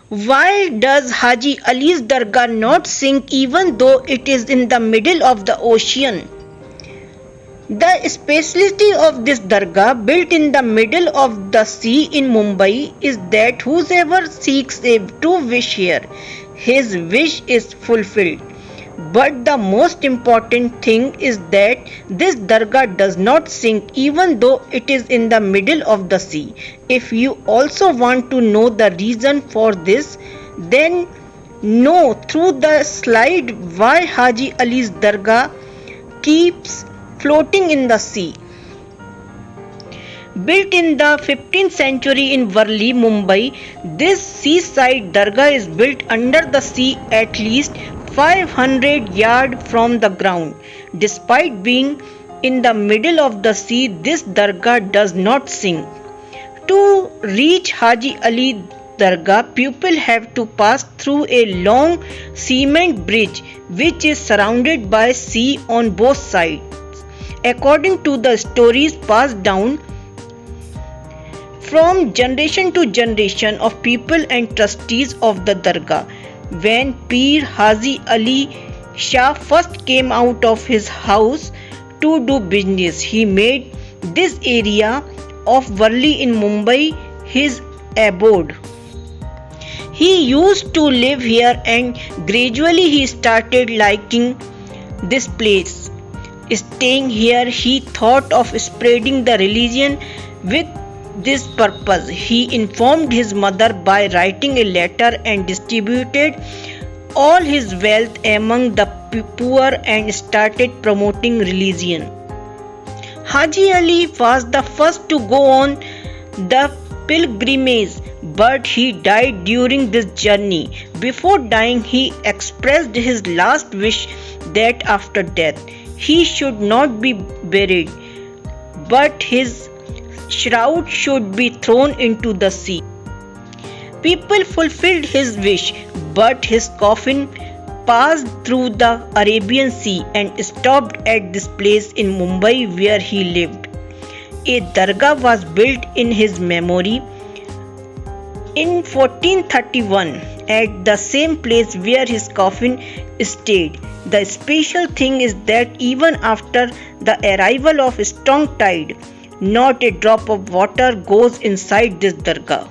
Why does Haji Ali's Dargah not sink even though it is in the middle of the ocean? The speciality of this dargah, built in the middle of the sea in Mumbai, is that whoever seeks a true wish here, his wish is fulfilled. But the most important thing is that this dargah does not sink even though it is in the middle of the sea. If you also want to know the reason for this, then know through the slide why Haji Ali's Dargah keeps floating in the sea. Built in the 15th century in Worli, Mumbai, this seaside dargah is built under the sea at least 500 yards from the ground. Despite being in the middle of the sea, this dargah does not sink. To reach Haji Ali Dargah, people have to pass through a long cement bridge which is surrounded by sea on both sides. According to the stories passed down from generation to generation of people and trustees of the dargah, when Pir Haji Ali Shah first came out of his house to do business, he made this area of Worli in Mumbai his abode. He used to live here and gradually he started liking this place. Staying here, he thought of spreading the religion with this purpose. He informed his mother by writing a letter and distributed all his wealth among the poor and started promoting religion. Haji Ali was the first to go on the pilgrimage, but he died during this journey. Before dying, he expressed his last wish that after death, he should not be buried, but his shroud should be thrown into the sea. People fulfilled his wish, but his coffin passed through the Arabian Sea and stopped at this place in Mumbai where he lived. A dargah was built in his memory in 1431 at the same place where his coffin stayed. The special thing is that even after the arrival of a strong tide, not a drop of water goes inside this dargah.